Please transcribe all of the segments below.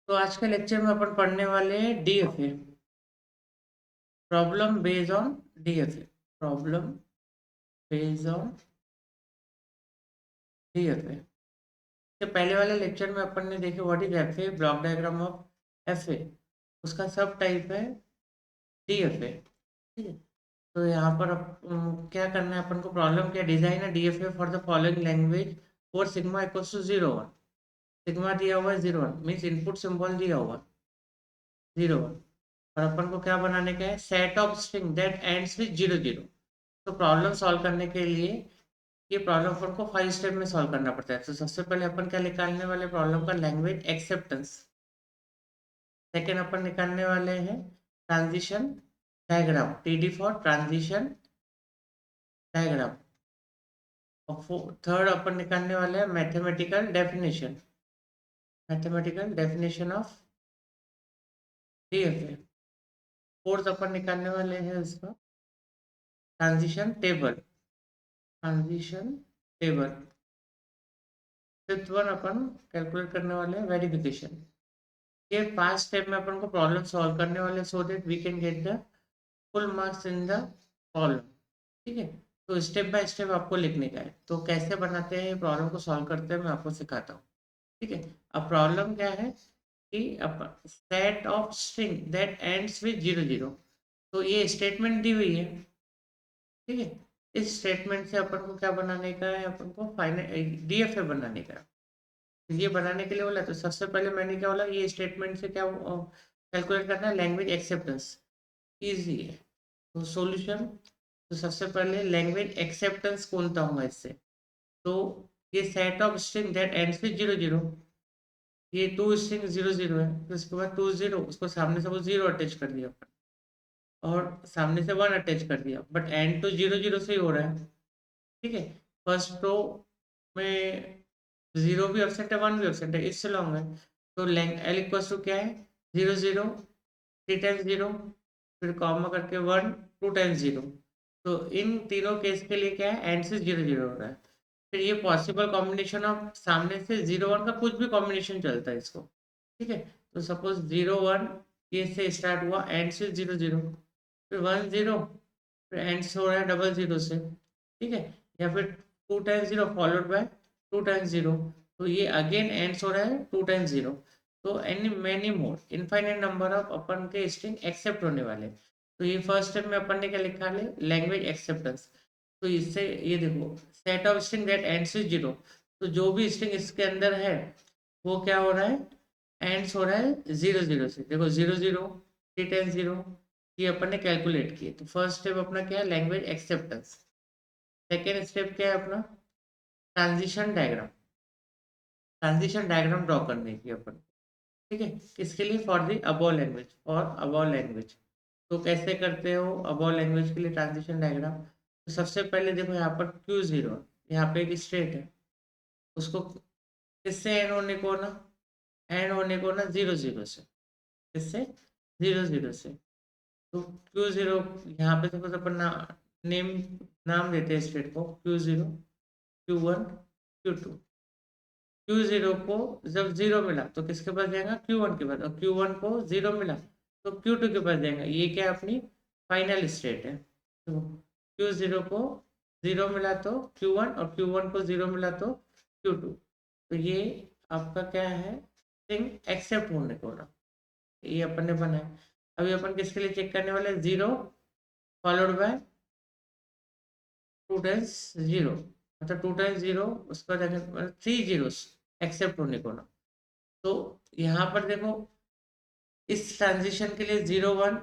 तो आज के लेक्चर में अपन पढ़ने वाले हैं DFA, problem based on DFA. Problem based on DFA. तो पहले वाले लेक्चर में अपन ने देखे what is FA, block diagram of FA. उसका सब टाइप है डीएफए। ठीक है। तो यहाँ पर क्या करना है अपन को, प्रॉब्लम क्या, डिजाइन है DFA for the following language और सिग्मा इक्वल्स टू 0 1। सिग्मा दिया हुआ है 0 1, मीन्स इनपुट सिंबल दिया हुआ 0 1। और अपन को क्या बनाने का है, set of string that ends with 0 0। तो प्रॉब्लम सॉल्व करने के लिए ये प्रॉब्लम अपन को 5 स्टेप में सॉल्व करना पड़ता है। तो सबसे पहले अपन क्या निकालने वाले प्रॉब्लम का, लैंग्वेज एक्सेप्टेंस। सेकेंड अपन निकालने वाले हैं transition diagram, TD for transition diagram. और थर्ड अपन निकालने वाले हैं mathematical definition, mathematical definition of DFA. Fourth अपन निकालने वाले हैं उसका transition table, transition table. Fifth one अपन कैलकुलेट करने वाले हैं वेरिफिकेशन। ये 5 स्टेप में अपन को प्रॉब्लम सॉल्व करने वाले, so that we can get the full marks in the problem. ठीक है। तो स्टेप बाय स्टेप आपको लिखने का है। तो कैसे बनाते हैं प्रॉब्लम को सॉल्व करते हैं मैं आपको सिखाता हूँ। ठीक है। अब प्रॉब्लम क्या है कि अपन set of string that ends with 0 0। तो ये स्टेटमेंट दी हुई है। ठीक है। इस स्टेटमेंट से अपन को क्या बनाने का है, अपन को फाइनल डीएफए बनाने का है। ये बनाने के लिए बोला, तो सबसे पहले मैंने क्या बोला, ये स्टेटमेंट से क्या कैलकुलेट करना है, लैंग्वेज एक्सेप्टेंस। इजी है। तो सॉल्यूशन, तो सबसे पहले लैंग्वेज एक्सेप्टेंस कौन सा होगा इससे। तो ये set of string that ends with 0 0। ये टू स्ट्रिंग 0 0 है, तो इसके बाद 2 0, उसको सामने से वो 0 अटैच कर दिया अपन, और सामने से 1 अटैच कर दिया, बट एंड तो 0 0 से ही हो रहा है। ठीक है। फर्स्ट रो में 0 भी एब्सेंट है, 1 भी एब्सेंट है, इससे लॉन्ग है। तो एल इक्वल्स टू क्या है, 0 0, 3 टाइम्स 0, फिर कॉमा करके 1, 2 टाइम्स 0। तो इन तीनों केस के लिए क्या है, एंड से 0 0 हो रहा है। फिर ये पॉसिबल कॉम्बिनेशन ऑफ सामने से 0 1 का कुछ भी कॉम्बिनेशन चलता है इसको। ठीक है। तो सपोज 0 1 ये से स्टार्ट हुआ, एंड से 0 0, फिर 1 0, फिर एंड से हो रहा है डबल 0 से। ठीक है। या फिर 2 टाइम्स 0 फॉलोड बाय 2 टाइम्स 0। तो ये अगेन एंड्स हो रहा है 2 टाइम्स 0। तो any many more infinite number of अपन के स्ट्रिंग एक्सेप्ट होने वाले। तो ये फर्स्ट स्टेप में अपन ने क्या लिखा है, लैंग्वेज एक्सेप्टेंस। तो इससे ये देखो, set of string that ends with 0। तो जो भी स्ट्रिंग इसके अंदर है वो क्या हो रहा है, एंड्स हो रहा है 0 0 से। देखो 0 0, 3 टाइम्स 0, ये अपन ने कैलकुलेट किए। तो फर्स्ट स्टेप अपना क्या है, लैंग्वेज एक्सेप्टेंस। सेकेंड स्टेप क्या है अपना, transition diagram, transition diagram draw करने की अपन। ठीक है। किसके लिए, फॉर दी अबव लैंग्वेज, और अबव लैंग्वेज। तो कैसे करते हो अबव लैंग्वेज के लिए ट्रांजिशन डायग्राम। तो सबसे पहले देखो यहाँ पर Q0, यहाँ पे एक स्टेट है, उसको किससे एंड होने को ना, एंड होने को ना 0 0 से। किससे, 0 0 से। तो Q0, यहाँ पे सपोज अपन नेम, नाम देते हैं स्टेट को, Q0, Q1, Q2। Q0 को जब 0 मिला तो किसके पास जाएगा, Q1 के पास, और Q1 को 0 मिला तो Q2 के पास जाएगा। ये क्या है, अपनी फाइनल स्टेट है। तो Q0 को 0 मिला तो Q1, और Q1 को 0 मिला तो Q2। तो ये आपका क्या है, स्ट्रिंग एक्सेप्ट होने को ना, ये अपन ने बनाया। अभी अपन किसके लिए चेक करने वाले, 0 फॉलोड बाय 2 टाइम्स 0, मतलब 2 टाइम्स 0, उसका मतलब 3 जीरोस एक्सेप्ट होने को ना। तो यहाँ पर देखो, इस ट्रांजिशन के लिए 0 1,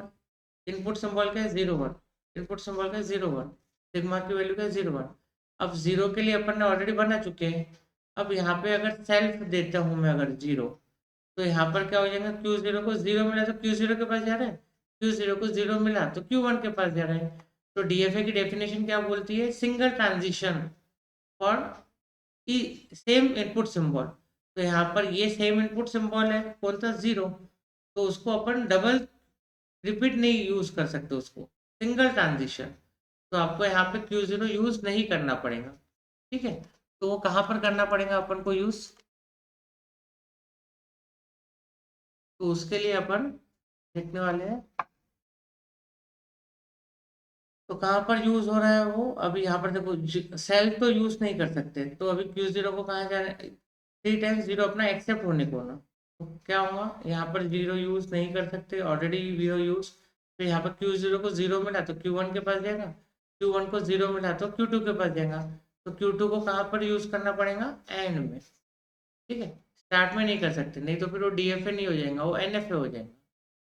इनपुट सिंबल का है 0 1, इनपुट सिंबल का है 0 1, सिग्मा की वैल्यू का है 0 1। अब 0 के लिए अपन ने ऑलरेडी बना चुके हैं। अब यहाँ पे अगर सेल्फ देता हूँ मैं, अगर 0, तो यहाँ पर क्या हो जाएगा, Q0 को 0 मिला तो Q0 के पास जा रहा है, Q0 को 0 मिला तो Q1 के पास जा रहा है। तो डीएफए की डेफिनेशन क्या बोलती है, single transition for same input symbol. तो यहाँ पर ये सेम इनपुट सिंबल है कौन सा, 0। तो उसको अपन डबल रिपीट नहीं यूज कर सकते, उसको सिंगल ट्रांजिशन। तो आपको यहाँ पे Q0 यूज नहीं करना पड़ेगा। ठीक है। तो वो कहाँ पर करना पड़ेगा अपन को यूज, तो उसके लिए अपन देखने वाले हैं तो कहाँ पर यूज हो रहा है वो। अभी यहाँ पर देखो सेल्फ तो यूज नहीं कर सकते, तो अभी Q0 को कहाँ जाना, 3 टाइम्स 0 अपना एक्सेप्ट होने को ना, तो क्या होगा यहाँ पर 0 यूज नहीं कर सकते, ऑलरेडी 0 यूज। तो यहाँ पर Q0 को 0 मिला तो Q1 के पास जाएगा, Q1 को 0 मिला तो Q2 के पास जाएगा। तो Q2 को कहाँ पर यूज करना पड़ेगा, एंड में। ठीक है, स्टार्ट में नहीं कर सकते, नहीं तो फिर वो DFA नहीं हो जाएगा, वो NFA हो जाएगा।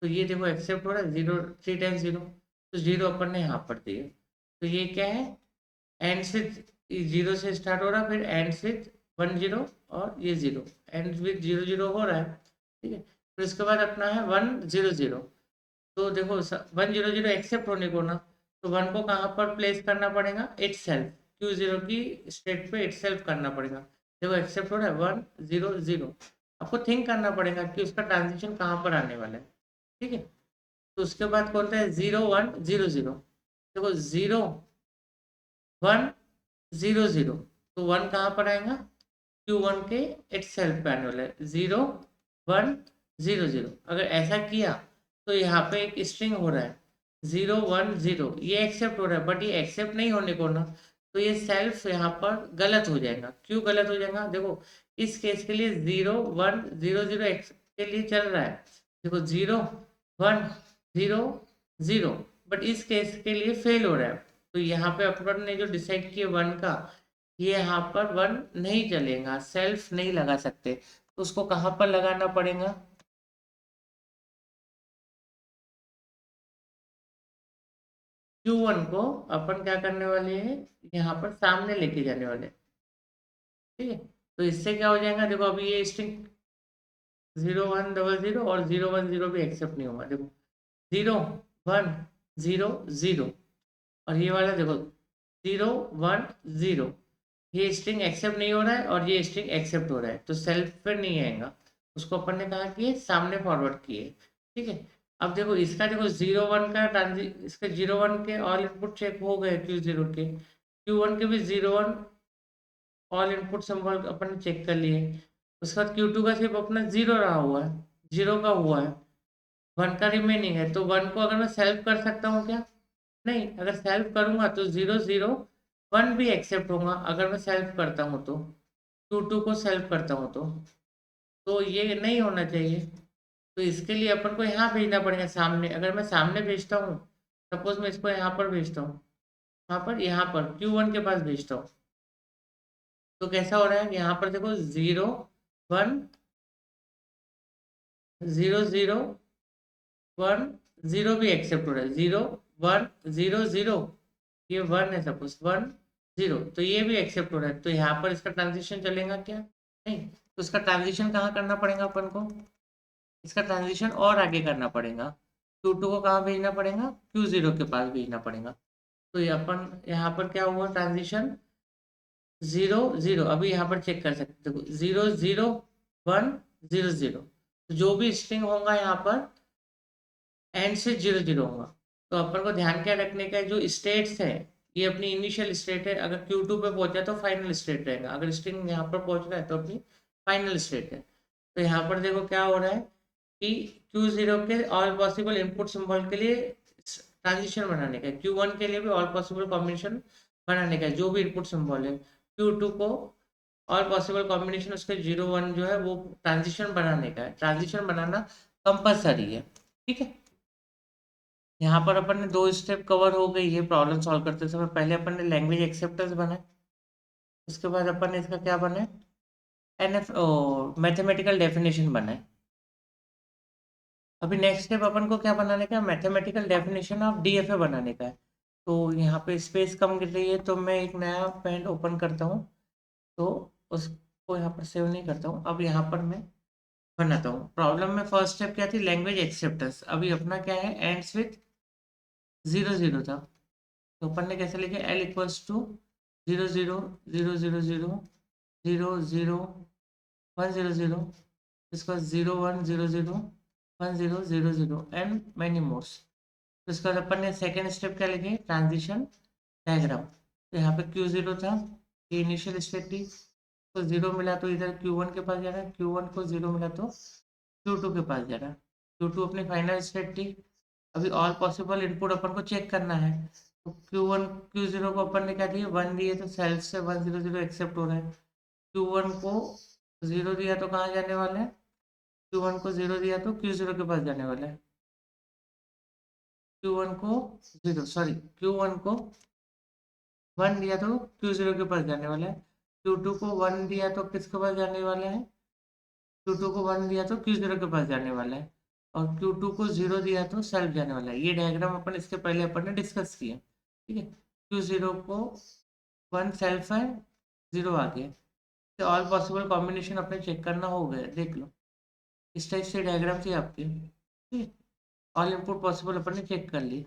तो ये देखो एक्सेप्ट हो रहा है 0, 3 टाइम्स 0, तो 0 अपन ने यहाँ पर दिए। तो ये क्या है, एंड से 0 से स्टार्ट हो रहा है, फिर एंड से 1 0 और ये 0, एंड विथ 0 0 हो रहा है। ठीक है, फिर उसके बाद अपना है 1 0 0। तो देखो 1 0 0 एक्सेप्ट होने को ना, तो 1 को कहाँ पर प्लेस करना पड़ेगा, इट सेल्फ, Q0 की स्टेट पे इट सेल्फ करना पड़ेगा। देखो एक्सेप्ट हो रहा है 1 0 0, आपको थिंक करना पड़ेगा कि उसका ट्रांजिशन कहाँ पर आने वाला है। ठीक है, तो उसके बाद कौन सा है 0 1 0 0। देखो 0 1 0 0, तो 1 कहाँ पर आएगा, Q1 के इट सेल्फ पे आने वाला है, 0 1 0 0। अगर ऐसा किया तो यहाँ पे एक स्ट्रिंग हो रहा है 0 1 0, ये एक्सेप्ट हो रहा है, बट ये एक्सेप्ट नहीं होने को ना, तो ये सेल्फ यहाँ पर गलत हो जाएगा। क्यों गलत हो जाएगा, देखो इस केस के लिए 0 1 0 0 के लिए चल रहा है, देखो 0 1 0 0, बट इस केस के लिए फेल हो रहा है। तो यहाँ पे अपन ने जो डिसाइड किया 1 का, ये यहाँ पर 1 नहीं चलेगा, सेल्फ नहीं लगा सकते, तो उसको कहाँ पर लगाना पड़ेगा, Q1 को अपन क्या करने वाले हैं, यहाँ पर सामने लेके जाने वाले हैं। ठीक है, तो इससे क्या हो जाएगा, देखो अभी ये स्ट्रिंग 0 1 0 0 और 0 1 0 भी एक्सेप्ट नहीं होगा। देखो 0 1 0 0, और ये वाला देखो 0 1 0, ये स्ट्रिंग एक्सेप्ट नहीं हो रहा है और ये स्ट्रिंग एक्सेप्ट हो रहा है, तो सेल्फ पे नहीं आएगा। उसको अपन ने कहा कि सामने फॉरवर्ड किए। ठीक है, अब देखो इसका देखो 0 1 का इसके 0 1 के ऑल इनपुट चेक हो गए, Q0 के, Q1 के भी 0 1 ऑल इनपुट सिंबल अपन ने चेक कर लिए। उसके बाद Q2 का सिर्फ अपना 0 रहा हुआ है, 0 का हुआ है, 1 का रिमेनिंग है। तो 1 को अगर मैं सेल्फ कर सकता हूँ क्या, नहीं, अगर सेल्फ करूंगा तो 0 0 1 भी एक्सेप्ट होगा, अगर मैं सेल्फ करता हूँ तो, Q2 को सेल्फ करता हूँ तो ये नहीं होना चाहिए। तो इसके लिए अपन को यहाँ भेजना पड़ेगा सामने। अगर मैं सामने भेजता हूँ, सपोज मैं इसको यहाँ पर भेजता हूँ, यहाँ पर Q1 के पास भेजता हूँ, तो कैसा हो रहा है, यहाँ पर देखो 0 1 0 0 1 0 भी एक्सेप्ट हो रहा है, 0 1 0 0, ये 1 है, सपोज 1 0, तो ये भी एक्सेप्ट हो रहा है। तो यहाँ पर इसका ट्रांजिशन चलेगा क्या, नहीं, तो इसका ट्रांजिशन कहाँ करना पड़ेगा अपन को, इसका ट्रांजिशन और आगे करना पड़ेगा। Q2 को कहाँ भेजना पड़ेगा, Q0 के पास भेजना पड़ेगा। तो ये अपन यहाँ पर क्या हुआ, ट्रांजिशन 0 0, अभी यहाँ पर चेक कर सकते हो 0 0 1 0 0, तो जो भी स्ट्रिंग होगा यहाँ पर एंड से 0 0 होगा। तो अपन को ध्यान क्या रखने का है, जो स्टेट्स है ये अपनी इनिशियल स्टेट है, अगर Q2 पे पहुंचा तो फाइनल स्टेट रहेगा, अगर स्ट्रिंग यहाँ पर पहुंच रहा है तो अपनी फाइनल स्टेट है। तो यहाँ पर देखो क्या हो रहा है कि Q0 के ऑल पॉसिबल इनपुट सिंबल के लिए ट्रांजिशन बनाने का है, Q1 के लिए भी ऑल पॉसिबल कॉम्बिनेशन बनाने का है, जो भी इनपुट सिंबल है Q2 को ऑल पॉसिबल कॉम्बिनेशन उसके 0 1 जो है वो ट्रांजिशन बनाने का है, ट्रांजिशन बनाना कंपलसरी है। ठीक है, यहाँ पर अपन ने 2 स्टेप कवर हो गई है प्रॉब्लम सॉल्व करते समय। पहले अपन ने लैंग्वेज एक्सेप्टेंस बनाए, उसके बाद अपन ने इसका क्या बनाए, NF मैथमेटिकल डेफिनेशन बनाए। अभी नेक्स्ट स्टेप अपन को क्या बनाने का है, मैथमेटिकल डेफिनेशन ऑफ DFA बनाने का है। तो यहाँ पे स्पेस कम गिर रही है, तो मैं एक नया पेंट ओपन करता हूँ, तो उसको यहाँ पर सेव नहीं करता हूँ, अब यहाँ पर मैं बनाता हूँ। प्रॉब्लम में फर्स्ट स्टेप क्या थी, लैंग्वेज एक्सेप्टेंस। अभी अपना क्या है, एंड्स विथ 0 0 था, तो अपन ने कैसे लिखे, L इक्वल्स टू 0 0 0 0 0 0 0 0 1 0 0, इसका 0 1 0 0 1 0 0 0 एंड मैनी मोर्स। तो इसका अपन ने सेकेंड स्टेप क्या लिखे, ट्रांजिशन डायग्राम। तो यहाँ पे Q0 था, ये इनिशियल स्टेट थी, तो 0 मिला तो इधर Q1 के पास जाना है, Q1 को 0 मिला तो Q2 के पास जा रहा है। Q2 अपनी फाइनल स्टेट थी। अभी ऑल पॉसिबल इनपुट अपन को चेक करना है। तो Q1 Q0 को अपन ने क्या दिया 1 दिए, तो सेल्फ से 100 एक्सेप्ट हो रहा है। Q1 को 0 दिया तो कहाँ जाने वाला है, Q1 को 0 दिया तो Q0 के पास जाने वाला है। Q1 को 0 सॉरी Q1 को 1 दिया तो Q0 के पास जाने वाला है। Q2 को 1 दिया तो किसके पास जाने वाला है, Q2 को 1 दिया तो Q0 के पास जाने वाला है। और Q2 को 0 दिया तो सेल्फ जाने वाला है। ये डायग्राम अपन इसके पहले अपन ने डिस्कस किया, ठीक है। Q0 को 1 सेल्फ है, 0 आ गया। तो ऑल पॉसिबल कॉम्बिनेशन अपने चेक करना हो गया, देख लो इस टाइप से डायग्राम थी आपकी, ठीक है। ऑल इनपुट पॉसिबल अपन ने चेक कर ली।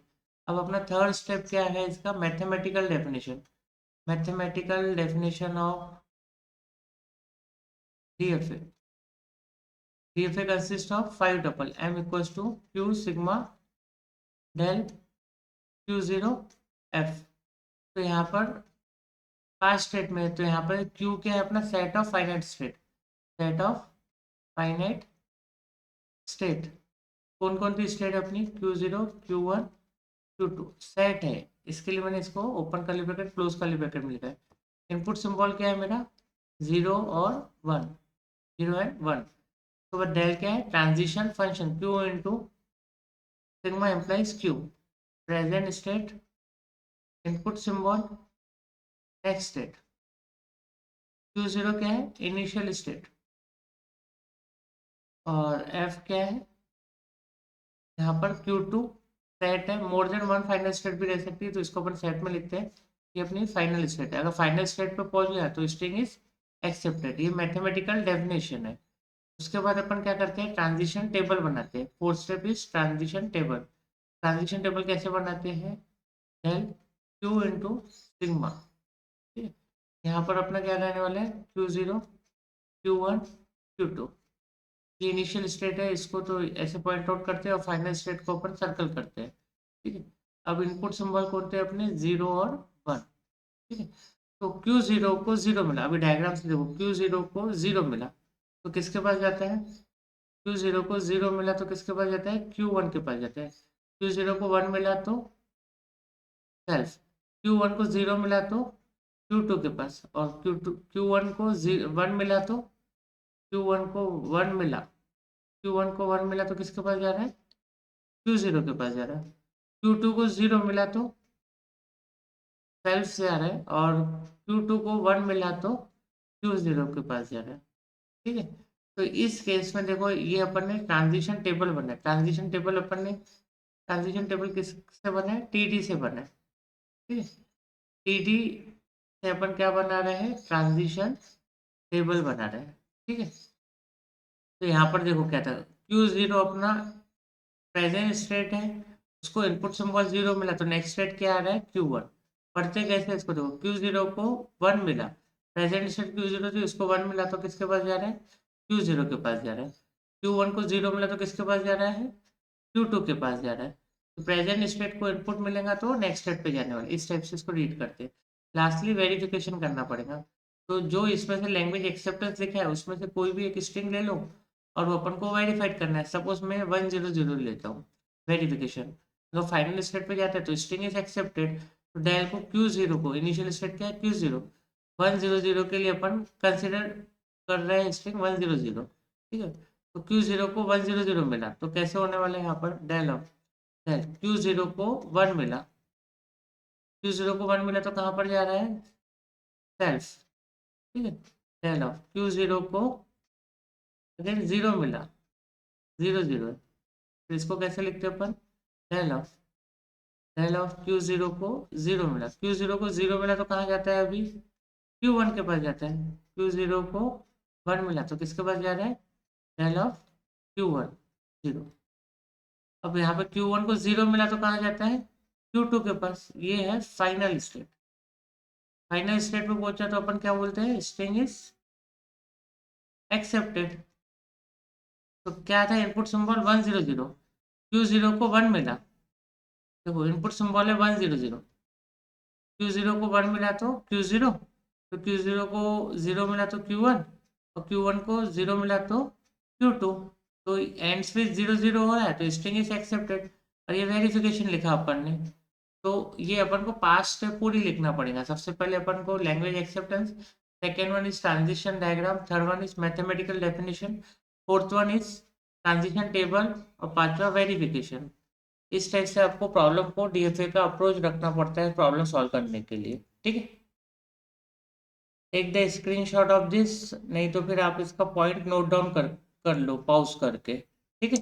अब अपना थर्ड स्टेप क्या है इसका, mathematical definition. Mathematical definition of DFA। DFA consists of 5 tuple m equals to q sigma del Q0 F। तो यहाँ पर 5 स्टेट में, तो यहाँ पर Q क्या है अपना set of finite state, set of finite state. कौन कौन सी स्टेट अपनी Q0 Q1 Q2 सेट है। इसके लिए मैंने इसको open curly bracket close curly bracket में लिखा है। इनपुट सिंबल क्या है मेरा 0 और 1, 0 एंड 1। तो वह डेल क्या है transition function Q into sigma implies Q, present state input symbol next state. Q0 क्या है इनिशियल स्टेट, और F क्या है यहाँ पर Q2 सेट है। More than one final state भी रह सकती है, तो इसको अपन सेट में लिखते हैं। ये अपनी फाइनल स्टेट है। अगर फाइनल स्टेट पे पहुंच गया तो स्ट्रिंग इज एक्सेप्टेड। ये मैथमेटिकल डेफिनेशन है। उसके बाद अपन क्या करते हैं ट्रांजिशन टेबल बनाते हैं। Fourth step is transition table. Transition table कैसे बनाते हैं, डेल Q इंटू सिग्मा, ठीक है। यहाँ पर अपना क्या रहने वाला है Q0 Q1 Q2। ये इनिशियल स्टेट है, इसको तो ऐसे पॉइंट आउट करते हैं और फाइनल स्टेट को अपन सर्कल करते हैं, ठीक है। अब इनपुट सिंबल को होते हैं अपने 0 और 1, ठीक है। तो Q0 को 0 मिला, अभी डायग्राम से देखो Q0 को 0 मिला तो किसके पास जाता है, Q0 को 0 मिला तो किसके पास जाता है Q1 के पास जाता है। Q0 को 1 मिला तो सेल्फ, Q1 को 0 मिला तो Q2 के पास, और Q1 को 1 मिला तो Q1 को 1 मिला, Q1 को 1 मिला तो किसके पास जा रहा है Q0 के पास जा रहा है। Q2 को 0 मिला तो सेल्फ से आ रहा है, और Q2 को 1 मिला तो Q0 के पास जा रहा है, ठीक है। तो इस केस में देखो ये अपन ने ट्रांजिशन टेबल बना है। ट्रांजिशन टेबल अपन ने ट्रांजिशन टेबल किससे बना है TD से बना है, ठीक है। TD से अपन क्या बना रहे हैं ट्रांजिशन टेबल बना रहे हैं, ठीक है। तो यहाँ पर देखो क्या था Q0 अपना प्रेजेंट स्टेट है, उसको इनपुट सिंबल 0 मिला तो नेक्स्ट स्टेट क्या आ रहा है Q1। पढ़ते कैसे इसको देखो Q0 को 1 मिला, प्रेजेंट स्टेट Q0 थी उसको 1 मिला तो किसके पास जा रहा है Q0 के पास जा रहा है। Q1 को 0 मिला तो किसके पास जा रहा है Q2 के पास जा रहा है। तो प्रेजेंट स्टेट को इनपुट मिलेगा तो नेक्स्ट स्टेट पे जाने वाला, इस टाइप से इसको रीड करते हैं। लास्टली वेरिफिकेशन करना पड़ेगा। तो जो इसमें से लैंग्वेज एक्सेप्टेंस लिखा है उसमें से कोई भी एक स्ट्रिंग ले लो और वो अपन को वेरीफाइड करना है। सपोज मैं 100 लेता हूँ वेरिफिकेशन, अगर फाइनल स्टेट पे जाता है तो स्ट्रिंग इज एक्सेप्टेड। तो डेल को Q0 को इनिशियल स्टेट क्या है Q0, 100 के लिए अपन कंसिडर कर रहे हैं स्ट्रिंग 100, ठीक है। तो Q0 को 100 मिला तो कैसे होने वाला है यहाँ पर डेल ऑफ डेल Q0 को 1 मिला, Q0 को 1 मिला तो कहाँ पर जा रहा है सेल्फ, ठीक है। डेल ऑफ Q0 को अगेन 0 मिला, 0 है, तो इसको कैसे लिखते हैं अपन डेल ऑफ Q0 को 0 मिला, Q0 को 0 मिला तो कहाँ जाता है अभी Q1 के पास जाता है। Q0 को 1 मिला तो किसके पास जा रहा है डेल ऑफ Q1 0। अब यहाँ पे Q1 को 0 मिला तो कहाँ जाता है Q2 के पास। ये है फाइनल स्टेट। फाइनल स्टेट पे पहुंचा तो अपन क्या बोलते हैं स्ट्रिंग इज एक्सेप्टेड। तो क्या था इनपुट सिंबल 100, Q0 को 1 मिला, देखो इनपुट सिंबल है 100, Q0 को 1 मिला तो Q0, तो Q0 को 0 मिला तो Q1, और Q1 को 0 मिला तो Q2। तो एंड्स विद 0 0 हो रहा है तो स्ट्रिंग इज एक्सेप्टेड, और ये वेरिफिकेशन लिखा अपन ने। तो ये अपन को पास्ट स्टेप पूरी लिखना पड़ेगा। सबसे पहले अपन को language acceptance, second one is transition diagram, third one is mathematical definition, fourth one is transition table, और पांचवा वेरिफिकेशन। इस टाइप से आपको प्रॉब्लम को डीएफए का अप्रोच रखना पड़ता है प्रॉब्लम सॉल्व करने के लिए। ठीक है, take the screenshot of this, नहीं तो फिर आप इसका पॉइंट नोट डाउन कर लो पॉज करके। ठीक है,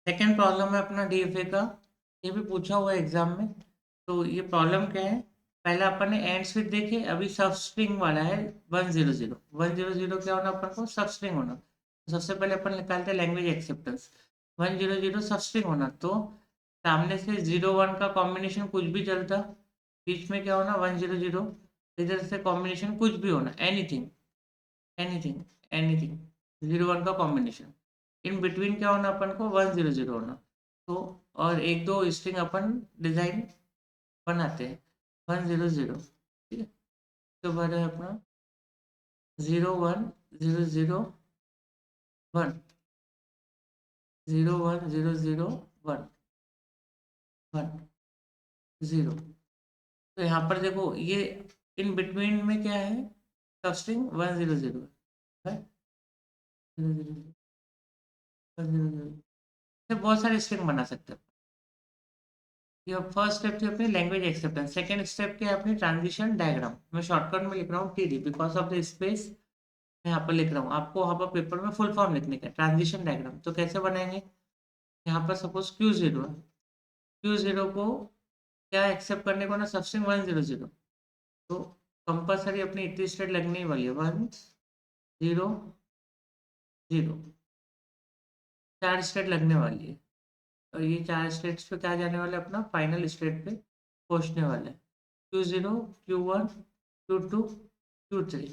सेकेंड प्रॉब्लम है अपना डीएफए का, ये भी पूछा हुआ है एग्जाम में। तो ये प्रॉब्लम क्या है, पहले अपन ने एंड्स विद देखे, अभी सब स्ट्रिंग वाला है 1 0 0। 1 0 0 क्या होना अपन को, सब स्ट्रिंग होना। तो सबसे पहले अपन निकालते हैं लैंग्वेज एक्सेप्टेंस। 1 0 0 सब स्ट्रिंग होना, तो सामने से 0 1 का कॉम्बिनेशन कुछ भी चलता, बीच में क्या होना 1 0 0, इधर से कॉम्बिनेशन कुछ भी होना, एनीथिंग एनीथिंग एनीथिंग, 0 1 का कॉम्बिनेशन। इन बिटवीन क्या होना अपन को 1 0 0 होना। तो और एक दो स्ट्रिंग अपन डिजाइन बनाते हैं 1 0 0। ठीक है, तो बाद है अपना 0 1 0 0 1, 0 1 0 0 1 1 0। तो यहाँ पर देखो ये इन बिटवीन में क्या है, सब स्ट्रिंग 1 0 0 है, 0 0 0 1 0 0। बहुत सारे स्ट्रिंग बना सकते हैं। ये फर्स्ट स्टेप थी अपनी लैंग्वेज एक्सेप्टेंस। सेकंड स्टेप क्या है अपनी ट्रांजिशन डायग्राम। मैं शॉर्टकट में लिख रहा हूँ TD because of the space, मैं यहाँ पर लिख रहा हूँ। आपको वहाँ पर पेपर में फुल फॉर्म लिखने का ट्रांजिशन डायग्राम। तो कैसे बनाएंगे, यहाँ पर सपोज Q0 है, Q0 को क्या एक्सेप्ट करने को ना, सबस्ट्रिंग 1 0 0। तो कंपल्सरी अपनी इतनी स्टेट लगने ही वाली है 1 0 0, चार स्टेट लगने वाली है। और ये चार स्टेट्स पे क्या जाने वाला है, अपना फाइनल स्टेट पे पहुंचने वाला है। Q0 Q1 Q2 Q3,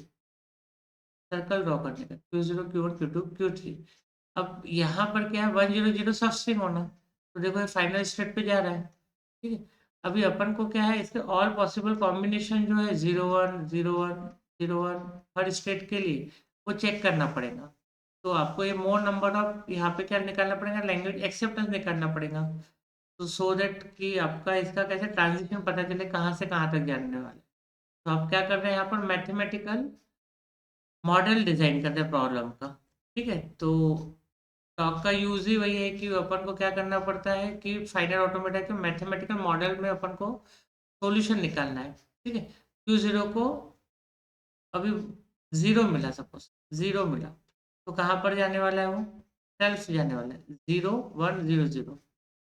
circle draw करने का Q0 Q1 Q2 Q3। अब यहाँ पर क्या है 1 0 0 सब स्ट्रिंग होना, तो देखो ये फाइनल स्टेट पे जा रहा है। ठीक है, अभी अपन को क्या है, इसके ऑल पॉसिबल कॉम्बिनेशन जो है 0 1 0 1 0 1 हर स्टेट के लिए वो चेक करना पड़ेगा। तो आपको ये मोर नंबर ऑफ यहाँ पे क्या निकालना पड़ेगा, लैंग्वेज एक्सेप्टेंस निकालना पड़ेगा। तो सो दैट कि आपका इसका कैसे ट्रांजिशन पता चले कहाँ से कहाँ तक जाने वाला है। तो आप क्या कर रहे हैं यहाँ पर, मैथमेटिकल मॉडल डिजाइन करते हैं प्रॉब्लम का। ठीक है, तो टॉक का यूज ही वही है कि अपन को क्या करना पड़ता है कि फाइनल ऑटोमेटा के मैथमेटिकल मॉडल में अपन को सॉल्यूशन निकालना है। ठीक है, Q0 को अभी 0 मिला, सपोज 0 मिला, तो कहाँ पर जाने वाला है वो, सेल्फ जाने वाला है 0 1 0 0।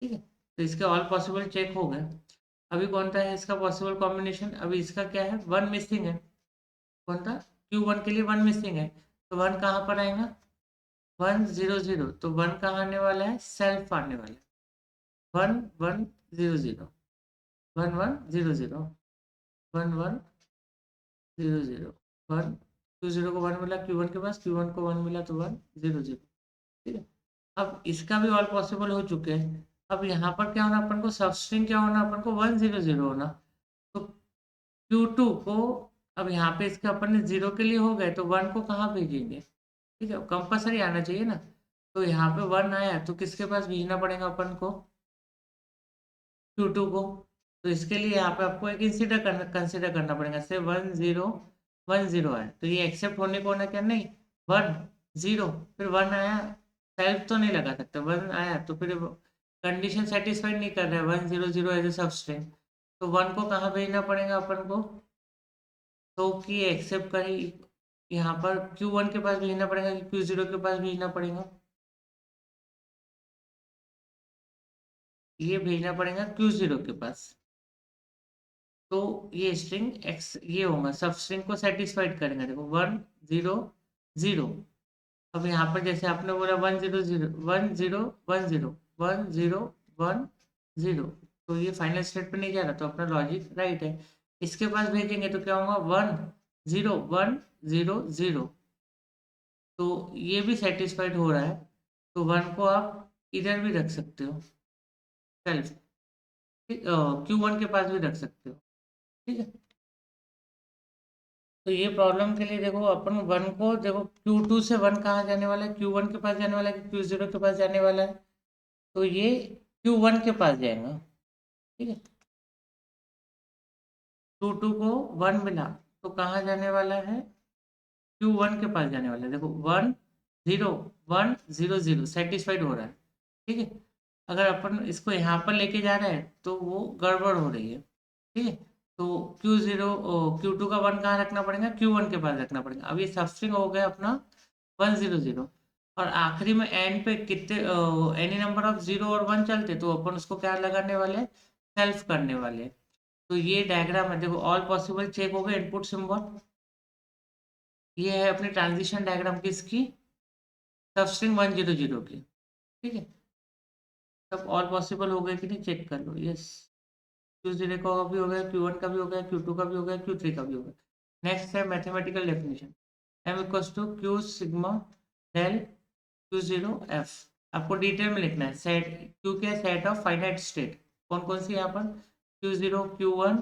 ठीक है, तो इसके ऑल पॉसिबल चेक हो गए। अभी कौन सा है इसका पॉसिबल कॉम्बिनेशन, अभी इसका क्या है, 1 मिसिंग है। कौन था, Q1 के लिए 1 मिसिंग है, तो 1 कहाँ पर आएगा 1 0 0। तो 1 कहाँ आने वाला है, सेल्फ आने वाला है 1 1 0 0, 1 1 0 0, 1 1 0 0 1। Q0 को 1 मिला Q1 के पास, Q1 को 1 मिला तो 1 0 0। ठीक है, अब इसका भी ऑल पॉसिबल हो चुके हैं। अब यहाँ पर क्या होना अपन को, सबस्ट्रिंग क्या होना अपन को 1 0 0 होना। तो Q2 को, अब यहाँ पे इसके अपन ने 0 के लिए हो गए, तो 1 को कहाँ भेजेंगे। ठीक है, कंपल्सरी आना चाहिए ना। तो यहाँ पे 1 आया तो किसके पास भेजना पड़ेगा अपन को, Q2 को। तो इसके लिए यहाँ पे आपको एक कंसिडर करना पड़ेगा, से 1 0 1 0 आया, तो ये एक्सेप्ट होने को ना क्या, नहीं 1 0 फिर 1 आया, सेल्फ तो नहीं लगा सकते, 1 आया तो फिर कंडीशन सेटिस्फाइड नहीं कर रहा है 1 0 0 एज ए सबस्ट्रिंग। तो 1 को कहाँ भेजना पड़ेगा अपन को, तो कि एक्सेप्ट करें, यहाँ पर Q1 के पास भेजना पड़ेगा कि Q0 के पास भेजना पड़ेगा, ये भेजना पड़ेगा Q0 के पास। तो ये स्ट्रिंग एक्स ये होगा, सब स्ट्रिंग को सेटिस्फाइड करेंगे। देखो 1 0 0। अब यहाँ पर जैसे आपने बोला 1 0 0 1 0 1 0 1 0, तो ये फाइनल स्टेट पे नहीं जा रहा, तो अपना लॉजिक राइट है। इसके पास भेजेंगे तो क्या होगा 1 0 1 0 0। तो ये भी सेटिस्फाइड हो रहा है, तो 1 को आप इधर भी रख सकते हो, सेल्फ Q1 के पास भी रख सकते हो। ठीक है, तो ये प्रॉब्लम के लिए देखो अपन वन को देखो Q2 से वन कहाँ जाने वाला है, Q1 के पास जाने वाला है कि Q0 के पास जाने वाला है, तो ये Q1 के पास जाएगा। ठीक है, Q2 को वन मिला तो कहाँ जाने वाला है, Q1 के पास जाने वाला है। देखो 1 0 1 0 0 सेटिस्फाइड हो रहा है। ठीक है, अगर अपन इसको यहाँ पर लेके जा रहे हैं तो वो गड़बड़ हो रही है। ठीक है, तो Q2 का वन कहाँ रखना पड़ेगा, Q1 के पास रखना पड़ेगा। अब ये सबस्ट्रिंग हो गया अपना 1 0 0, और आखिरी में एंड पे कितने एनी नंबर ऑफ 0 और 1 चलते तो अपन उसको क्या लगाने वाले, सेल्फ करने वाले। तो ये डायग्राम है, देखो ऑल पॉसिबल चेक हो गए इनपुट सिंबल। ये है अपनी ट्रांजिशन डायग्राम किसकी, सबस्ट्रिंग 1 0 0 की। ठीक है, सब ऑल पॉसिबल हो गए कि नहीं चेक कर लो। यस, Q0 का भी हो गया, Q1 का भी हो गया, Q2 का भी हो गया, Q3 का भी हो गया। नेक्स्ट है mathematical definition, m equals to q sigma del Q0 F। आपको डिटेल में लिखना है, सेट Q के सेट ऑफ फाइनाइट स्टेट कौन कौन सी यहाँ पर, Q0 Q1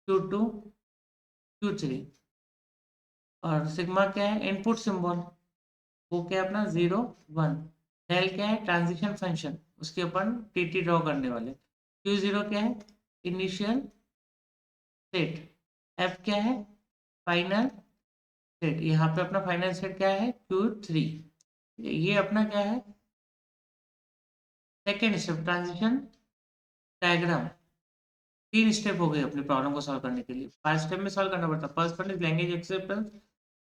Q2 Q3, और सिग्मा क्या है इनपुट सिंबल, वो क्या है अपना 0 1। डेल क्या है ट्रांजिशन फंक्शन, उसके अपन टी ड्रॉ करने वाले। Q0 क्या है इनिशियल स्टेट, एफ क्या है फाइनल स्टेट, यहाँ पे अपना फाइनल स्टेट क्या है Q3। ये अपना क्या है सेकेंड स्टेप ट्रांजिशन डायग्राम। तीन स्टेप हो गए अपनी प्रॉब्लम को सॉल्व करने के लिए, 5 स्टेप में सॉल्व करना पड़ता है। First one is language acceptance,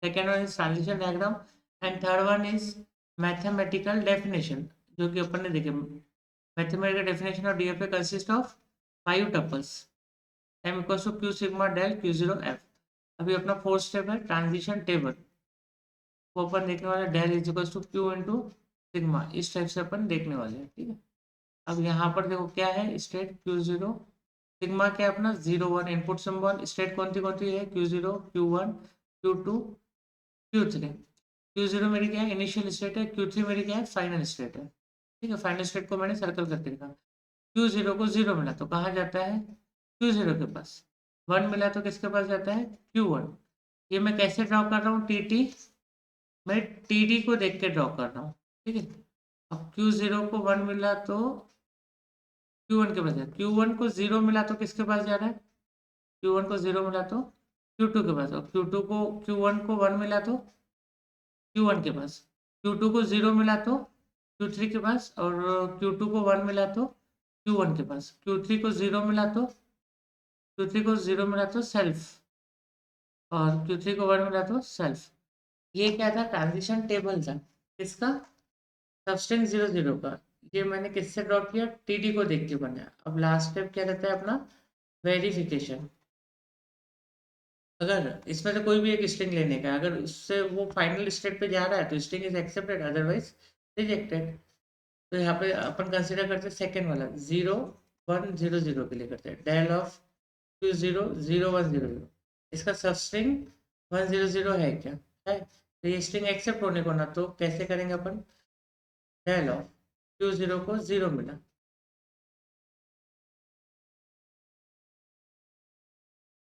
second one is transition diagram, and third one is mathematical definition, जो कि अपन ने देखे। Mathematical definition of DFA consist of 5 tuples, m equals to q sigma del Q0 F। अभी अपना fourth step है transition table, वो अपन देखने वाले del is equals to q into sigma, इस टाइप से अपन देखने वाले हैं। ठीक है, अब यहाँ पर देखो क्या है स्टेट Q0, सिग्मा क्या है अपना 0 1 इनपुट सिंबल, स्टेट कौन सी है Q0 Q1 Q2 Q3। Q0 मेरी क्या है इनिशियल स्टेट है, Q3 मेरी क्या है फाइनल स्टेट है। ठीक है, फाइनल स्टेट को मैंने सर्कल करके लिखा। Q0 को 0 मिला तो कहाँ जाता है Q0 के पास, 1 मिला तो किसके पास जाता है Q1। ये मैं कैसे ड्रॉ कर रहा हूँ टी, मैं टी को देख के ड्रॉ कर रहा हूँ। ठीक है, अब Q0 को 1 मिला तो Q1 के पास है, Q1 को 0 मिला तो किसके पास जा रहा है, Q1 को 0 मिला तो Q2 के पास, और Q2 को Q1 को 1 मिला तो Q1 के पास, Q2 को 0 मिला तो Q3 के पास, और Q2 को 1 मिला तो Q1 के पास, Q3 को 0 मिला तो सेल्फ, और Q3 को 1 मिला तो सेल्फ। ये क्या था ट्रांजिशन टेबल था किसका, सबस्टेंस 0 0 का। ये मैंने किससे ड्रॉ किया, टी को देख के बनाया। अब लास्ट स्टेप क्या रहता है अपना वेरिफिकेशन। अगर इसमें से कोई भी एक स्ट्रिंग लेने का, अगर उससे वो फाइनल स्टेट पे जा रहा है तो string is accepted, otherwise rejected. तो यहाँ पे अपन कंसिडर करते हैं सेकेंड वाला 0 1 0 0 के लिए करते हैं, डेल ऑफ Q0 0 1 0 0। इसका सब स्ट्रिंग 1 0 0 है क्या, है, तो ये स्ट्रिंग एक्सेप्ट होने को ना, तो कैसे करेंगे अपन, डेल ऑफ Q0 को 0 मिला,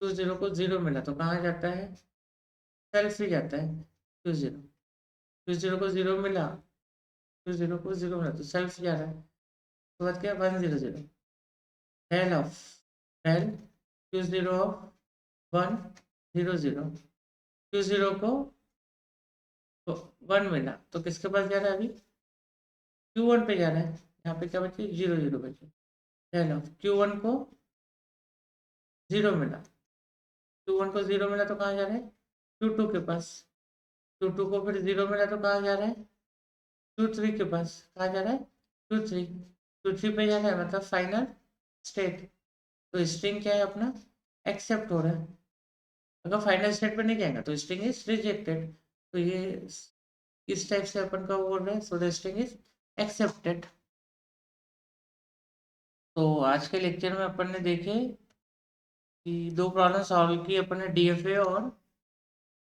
Q0 को 0 मिला तो कहाँ जाता है सेल्फ ही जाता है Q0। Q0 को 0 मिला, Q0 को 0 मिला तो सेल्फ जा रहा है। तो बात क्या 1 0 0, del of del Q0 of 1 0 0, Q0 को 1 मिला तो किसके पास जा रहा है अभी Q1 पे जा रहा है। यहाँ पे क्या बचे 0 0 बचे, डेल ऑफ Q1 को 0 मिला, Q1 को 0 मिला तो कहाँ जा रहा है Q2 के पास, Q2 को फिर 0 मिला तो कहाँ जा रहा है Q3 के पास, कहाँ जा रहा है Q3, Q3 पे जा रहा है मतलब फाइनल स्टेट। तो स्ट्रिंग क्या है अपना एक्सेप्ट हो रहा है, अगर फाइनल स्टेट पे नहीं जाएगा तो स्ट्रिंग इज रिजेक्टेड। तो ये इस टाइप से अपन का बोल रहे हैं, so the string is accepted. तो आज के लेक्चर में अपन ने देखे कि दो प्रॉब्लम सॉल्व की अपन ने डीएफए, और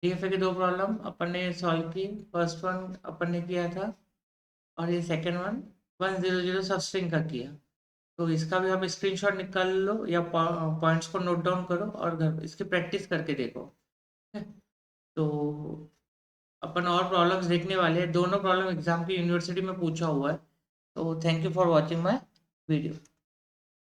डीएफए की दो प्रॉब्लम अपन ने सॉल्व की। फर्स्ट वन अपन ने किया था, और ये सेकेंड वन 1 0 0 सब स्ट्रिंग का किया। तो इसका भी आप स्क्रीनशॉट निकाल लो या पॉइंट्स को नोट डाउन करो और घर इसकी प्रैक्टिस करके देखो। तो अपन और प्रॉब्लम्स देखने वाले हैं, दोनों प्रॉब्लम एग्जाम की यूनिवर्सिटी में पूछा हुआ है। तो thank you for watching my video.